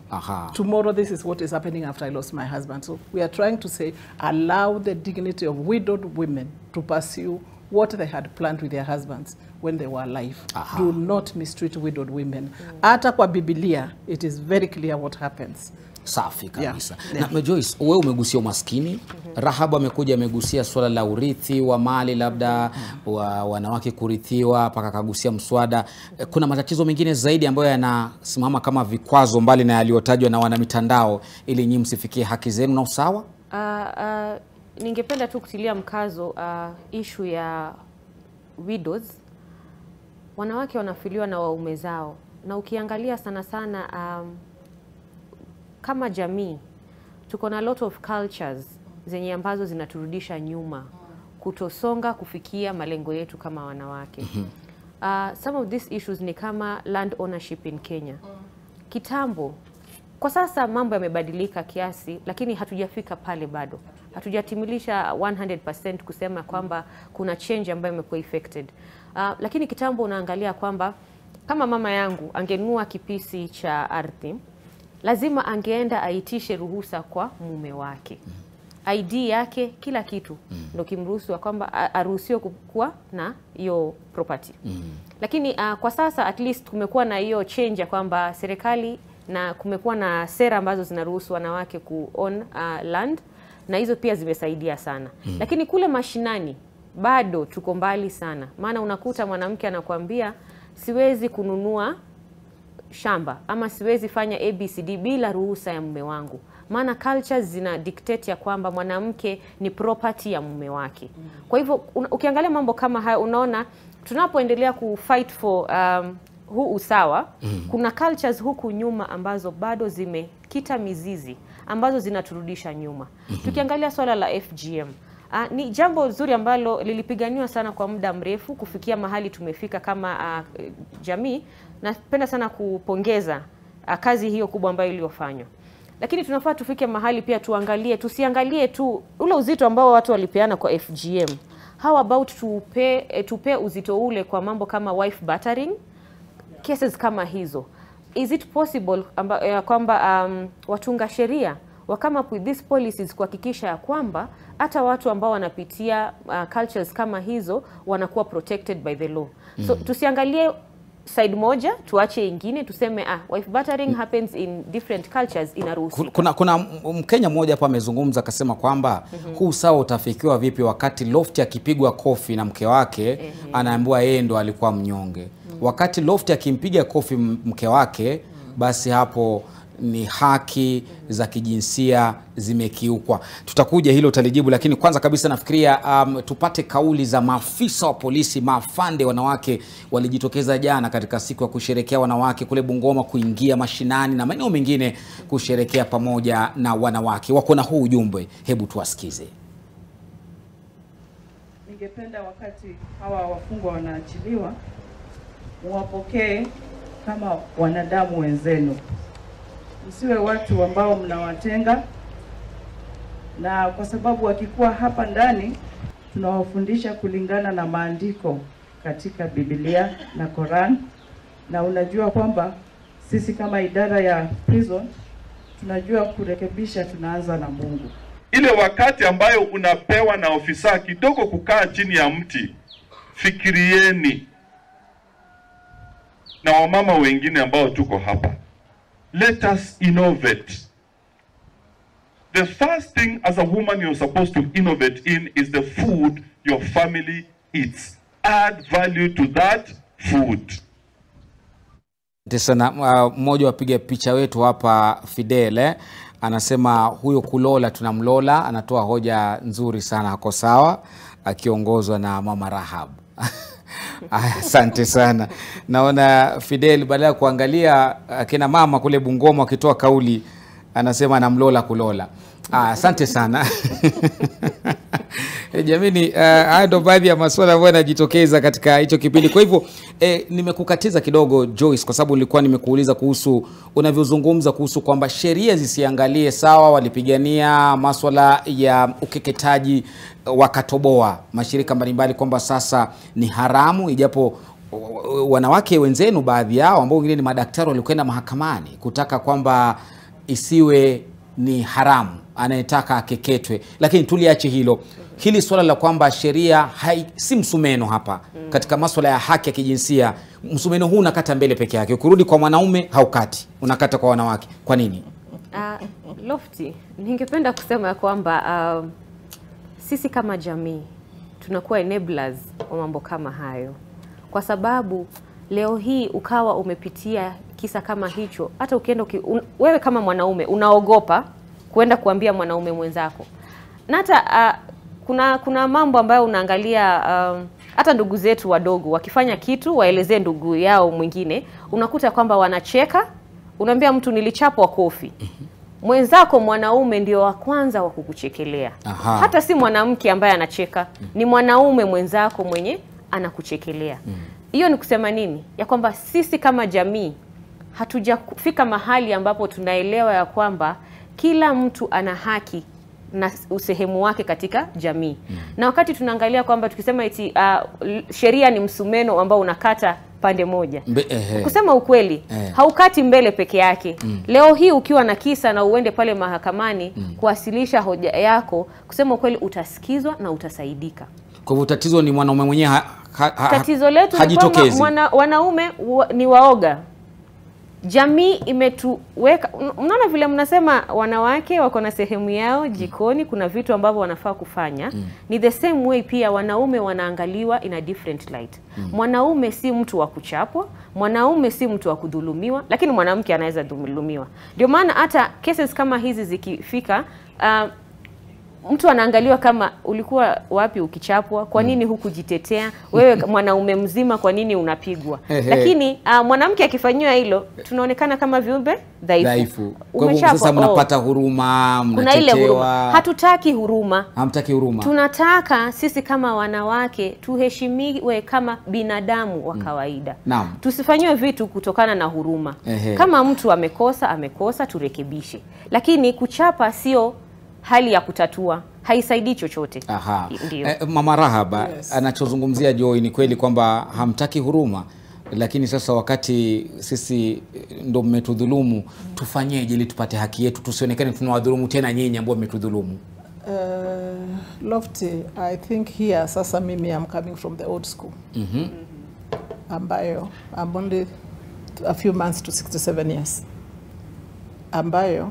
tomorrow this is what is happening after I lost my husband. So we are trying to say, allow the dignity of widowed women to pursue what they had planned with their husbands when they were alive. Do not mistreat widowed women. Hata kwa Biblia, it is very clear what happens. Safi kabisa. Na Joyce, wewe umegusia umaskini. Rahabu amekuja amegusia swala la urithi wa mali, labda wa wanawake kurithiwa, paka kagusia mswada. Kuna matatizo mengine zaidi ambayo yanasimama kama vikwazo mbali na yaliyotajwa na wana mitandao ili nyinyi msifikie haki zenu na usawa? Ningependa tu kutilia mkazo issue ya widows. Wanawake wanafiliwa na waume zao, na ukiangalia sana sana kama jamii tuko na lot of cultures zenye ambazo zinaturudisha nyuma kutosonga kufikia malengo yetu kama wanawake. Some of these issues ni kama land ownership in Kenya. Kitambo, kwa sasa mambo yamebadilika kiasi, lakini hatujafika pale bado. Hatujatimilisha 100% kusema kwamba kuna change ambayo imekuwa effected. Lakini kitambo unaangalia kwamba kama mama yangu angenunua kipisi cha ardhi, lazima angeenda aitishe ruhusa kwa mume wake. ID yake, kila kitu, ndio kimruhusu kwamba aruhusiwe kuwa na hiyo property. Lakini kwa sasa at least kumekuwa na hiyo change ya kwamba serikali na kumekuwa na sera ambazo zinaruhusu wanawake ku own land, na hizo pia zimesaidia sana. Lakini kule mashinani bado tuko mbali sana. Maana unakuta mwanamke anakuambia siwezi kununua shamba ama siwezi fanya ABCD bila ruhusa ya mume wangu. Maana cultures zina dictate ya kwamba mwanamke ni property ya mume wake. Kwa hivyo ukiangalia mambo kama haya unaona tunapoendelea ku fight for huu usawa, kuna cultures huku nyuma ambazo bado zimekita mizizi ambazo zinaturudisha nyuma. Tukiangalia swala la FGM, ni jambo zuri ambalo lilipiganiwa sana kwa muda mrefu kufikia mahali tumefika kama jamii. Napenda sana kupongeza kazi hiyo kubwa ambayo iliyofanywa. Lakini tunafaa tufike mahali pia tuangalie, tusiangalie tu ule uzito ambao watu walipeana kwa FGM. How about tupe uzito ule kwa mambo kama wife battering, cases kama hizo. Is it possible kwamba watunga sheria wakama with these policies kuhakikisha kwamba hata watu ambao wanapitia cultures kama hizo wanakuwa protected by the law. So tusiangalie side moja tuache ingine tuseme wife battering happens in different cultures, inaruhusiwa. Kuna Mkenya mmoja hapa amezungumza akasema kwamba huu sawa utafikiwa vipi wakati Lofty akipigwa kofi na mke wake anaambiwa yeye ndo alikuwa mnyonge. Wakati Lofty akimpiga kofi mke wake, basi hapo ni haki za kijinsia zimekiukwa. Tutakuja hilo utalijibu, lakini kwanza kabisa nafikiria tupate kauli za maafisa wa polisi. Maafande wanawake walijitokeza jana katika siku ya kusherekea wanawake kule Bungoma, kuingia mashinani na maeneo mengine kusherekea pamoja na wanawake. Wako na huu ujumbe, hebu tuwasikize. Ningependa wakati hawa wafungwa wanaachiliwa muwapokee kama wanadamu wenzenu. Msiwe watu ambao mnawatenga, na kwa sababu wakikuwa hapa ndani tunawafundisha kulingana na maandiko katika Biblia na Quran, na unajua kwamba sisi kama idara ya prison tunajua kurekebisha, tunaanza na Mungu. ile wakati ambayo unapewa na ofisa kidogo kukaa chini ya mti, fikirieni na wamama wengine ambao tuko hapa. Let us innovate. The first thing as a woman you're supposed to innovate in is the food your family eats. Add value to that food. Sana mmoja wapiga picha wetu hapa Fidel anasema huyo kulola tunamlola, anatoa hoja nzuri sana, hako sawa, akiongozwa na Mama Rahab. Asante sana. Naona Fidel badala ya kuangalia kina mama kule Bungoma wakitoa kauli, anasema namlola kulola. Asante sana. Jamini, haya ndo baadhi ya masuala ambayo yanajitokeza katika hicho kipindi. Kwa hivyo nimekukatiza kidogo Joyce, kwa sababu nilikuwa nimekuuliza kuhusu unavyozungumza kuhusu kwamba sheria zisiangalie sawa, walipigania masuala ya ukeketaji wakatoboa mashirika mbalimbali kwamba sasa ni haramu, ijapo wanawake wenzenu baadhi yao ambao wengine ni madaktari walikwenda mahakamani kutaka kwamba isiwe ni haramu anayetaka akeketwe. Lakini tuliache hilo. Hili swala la kwamba sheria si msumeno hapa katika masuala ya haki ya kijinsia. Msumeno huu unakata mbele peke yake. Ukirudi kwa mwanaume haukati, unakata kwa wanawake. Kwa nini? Lofty, ningependa kusema kwamba sisi kama jamii tunakuwa enablers wa mambo kama hayo. Kwa sababu leo hii ukawa umepitia kisa kama hicho, hata ukienda wewe kama mwanaume unaogopa kuenda kuambia mwanaume mwenzako. Na hata kuna mambo ambayo unaangalia, hata ndugu zetu wadogo wakifanya kitu waelezee ndugu yao mwingine, unakuta kwamba wanacheka, unaambia mtu nilichapwa kofi. Mwenzako mwanaume ndio wa kwanza wa kukuchekelea. Hata si mwanamke ambaye anacheka, ni mwanaume mwenzako mwenye anakuchekelea. Hiyo ni kusema nini? Ya kwamba sisi kama jamii hatujafika mahali ambapo tunaelewa ya kwamba kila mtu ana haki na usehemu wake katika jamii. Na wakati tunaangalia kwamba tukisema eti sheria ni msumeno ambao unakata pande moja. Kusema ukweli, haukati mbele peke yake. Leo hii ukiwa na kisa na uende pale mahakamani kuwasilisha hoja yako, kusema ukweli utasikizwa na utasaidika. Kwa hivyo tatizo ni mwanaume mwenyewe tatizo letu ni kwamba wanaume ni waoga. Jamii imetuweka, unaona vile mnasema wanawake wako na sehemu yao jikoni, kuna vitu ambavyo wanafaa kufanya. Ni the same way pia wanaume wanaangaliwa in a different light. Mwanaume si mtu wa kuchapwa, mwanaume si mtu wa kudhulumiwa, lakini mwanamke anaweza dhulumiwa. Ndio maana hata cases kama hizi zikifika, mtu anaangaliwa kama ulikuwa wapi ukichapwa, kwa nini hukujitetea, wewe mwanaume mzima kwa nini unapigwa. Lakini mwanamke akifanywa hilo tunaonekana kama viumbe dhaifu. Kwa hivyo sasa mnapata huruma, mnatetewa. Hatutaki huruma. Hamtaki huruma. Tunataka sisi kama wanawake tuheshimiwe kama binadamu wa kawaida. Tusifanywe vitu kutokana na huruma. Kama mtu amekosa turekebishe. Lakini kuchapa sio hali ya kutatua, haisaidii chochote. Mama Rahaba, anachozungumzia Joy ni kweli kwamba hamtaki huruma, lakini sasa wakati sisi ndo mmetudhulumu, tufanyeje ili tupate haki yetu, tusionekane tunawadhulumu tena nyinyi ambao mmetudhulumu? Lofty, I think here sasa mimi I'm coming from the old school. Ambayo I'm only a few months to 67 years. Ambayo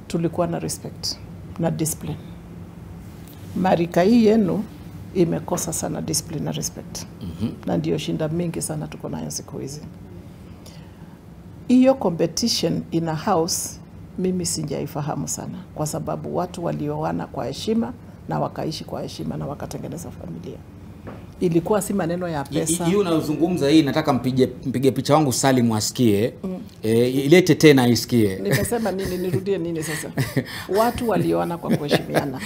tulikuwa na respect na discipline. Marika hii yenu imekosa sana discipline na respect. Na ndio shinda mingi sana tuko nayo siku hizi. Hiyo competition in a house mimi sijaifahamu sana, kwa sababu watu walioana kwa heshima na wakaishi kwa heshima na wakatengeneza familia. Ilikuwa si maneno ya pesa. Hiyo unazungumza hii, nataka mpige picha wangu Salim asikie. Ilete tena isikie. Nimesema nini, nirudie nini sasa? Watu walioana kwa kuheshimiana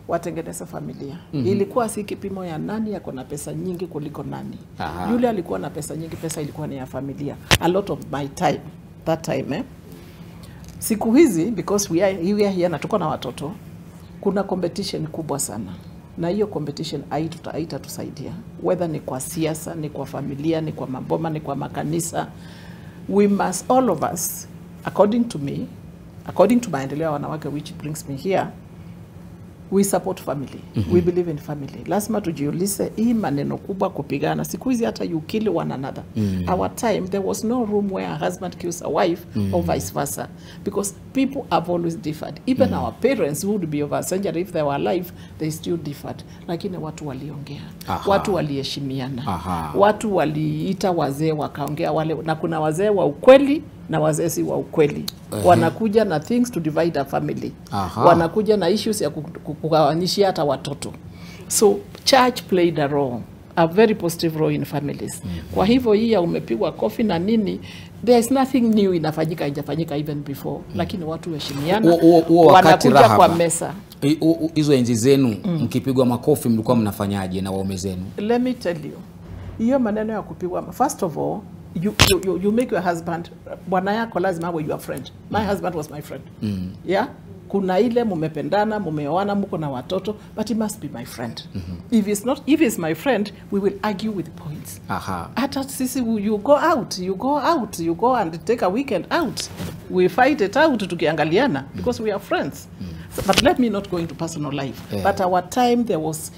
watengeneza familia. Ilikuwa si kipimo ya nani yako na pesa nyingi kuliko nani. Yule alikuwa na pesa nyingi, pesa ilikuwa ni ya familia. A lot of my time, that time siku hizi, because we are here na tuko na watoto, kuna competition kubwa sana. Na hiyo competition haitatusaidia, whether ni kwa siasa, ni kwa familia, ni kwa maboma, ni kwa makanisa. We must, all of us, according to me, according to maendeleo ya wanawake, which brings me here, We support family. We believe in family. Lazima tujiulize hii maneno kubwa kupigana. Siku hizi hata you kill one another. Our time, there was no room where a husband kills a wife or vice versa. Because people have always differed. Even our parents would be over a century if they were alive, they still differed. Lakini watu waliongea. Watu waliheshimiana. Watu waliita wazee wakaongea wale. Na kuna wazee wa ukweli na wazee si wa ukweli. Wanakuja na things to divide a family. Wanakuja na issues ya kugawanyishia hata watoto. So church played a role, a very positive role in families. Kwa hivyo hii ya umepigwa kofi na nini, there is nothing new inafanyika, haijafanyika even before. Lakini watu heshimiana, wanakuja kwa mesa. Hizo enzi zenu mkipigwa makofi mlikuwa mnafanyaje na waume zenu? Let me tell you. Hiyo maneno ya kupigwa, first of all, you make your husband, bwana yako lazima awe your friend. My husband was my friend. Yeah? Kuna ile mumependana, mumeoana, mko na watoto, but he must be my friend. If he's my friend, we will argue with points. Hata sisi, you go and take a weekend out. We fight it out tukiangaliana because we are friends. But let me not go into personal life. But our time, there was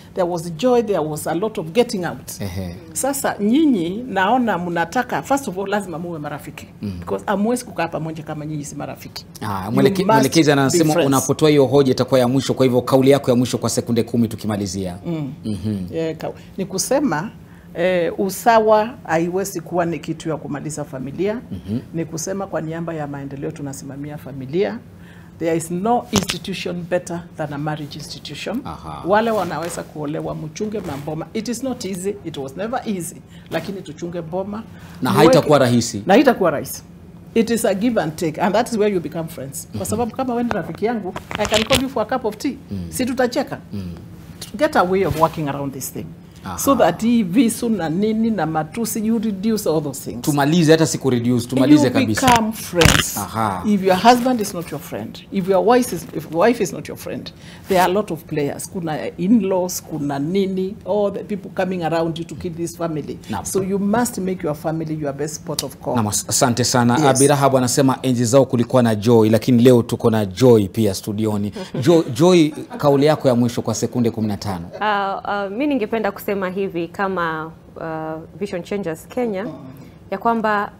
joy, there was a lot of getting out. Sasa nyinyi naona mnataka, first of all, lazima muwe marafiki. Because amwezi kukaa pamoja kama nyinyi si marafiki. Mwelekezi anasema unapotoa hiyo hoja itakuwa ya mwisho, kwa hivyo kauli yako ya mwisho kwa sekunde 10 tukimalizia. Ni kusema usawa haiwezi kuwa ni kitu ya kumaliza familia. Ni kusema kwa niaba ya maendeleo tunasimamia familia. There is no institution better than a marriage institution. Wale wanaweza kuolewa mchunge mamboma. It is not easy. It was never easy. Lakini tuchunge boma. Na haitakuwa rahisi. Na haitakuwa rahisi. It is a give and take, and that is where you become friends. Kwa sababu kama wewe ni rafiki yangu, I can call you for a cup of tea. Si tutacheka. Get a way of working around this thing. So that hii visu na nini na matusi, you reduce all those things. Tumalize hata siku reduce, tumalize kabisa. You become friends. If your husband is not your friend, if your wife is not your friend, there are a lot of players. Kuna in-laws, kuna nini, all the people coming around you to keep this family. So you must make your family your best spot of call. Asante sana. Abirahabu anasema enzi zao kulikuwa na joy, lakini leo tuko na joy pia studioni. Joy, kauli yako ya mwisho kwa sekunde 15. Mimi ningependa kusema hivi kama Vision Changers Kenya ya kwamba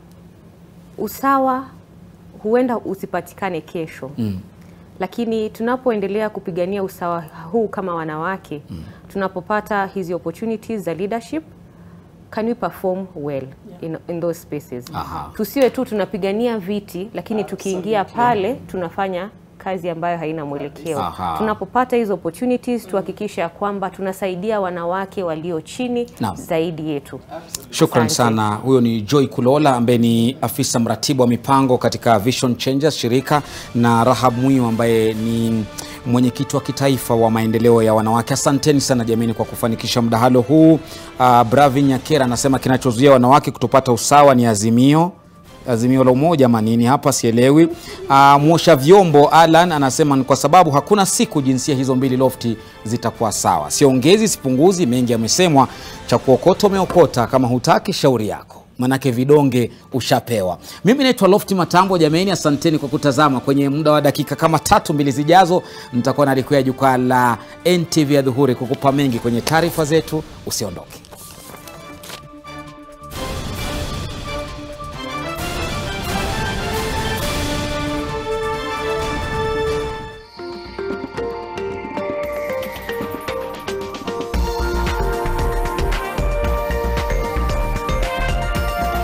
usawa huenda usipatikane kesho. Lakini tunapoendelea kupigania usawa huu kama wanawake, tunapopata hizi opportunities za leadership, can we perform well in those spaces? Tusiwe tu tunapigania viti, lakini tukiingia pale tunafanya kazi ambayo haina mwelekeo. Tunapopata hizo opportunities tuhakikisha kwamba tunasaidia wanawake walio chini zaidi yetu. Shukran sana. Huyo ni Joy Kulola ambaye ni afisa mratibu wa mipango katika Vision Changers shirika, na Rahab Mwiu ambaye ni mwenyekiti wa kitaifa wa maendeleo ya wanawake. Asanteni sana jameni kwa kufanikisha mdahalo huu. Bravi Nyakera anasema kinachozuia wanawake kutopata usawa ni azimio la umoja manini hapa sielewi. Mwosha vyombo Alan anasema ni kwa sababu hakuna siku jinsia hizo mbili lofti zitakuwa sawa. Siongezi sipunguzi, mengi yamesemwa, cha kuokota umeokota, kama hutaki shauri yako, manake vidonge ushapewa. Mimi naitwa Lofty Matambo jameni, asanteni kwa kutazama. Kwenye muda wa dakika kama 3-2 zijazo nitakuwa nalikwea jukwaa la NTV ya Dhuhuri kukupa mengi kwenye taarifa zetu. Usiondoke.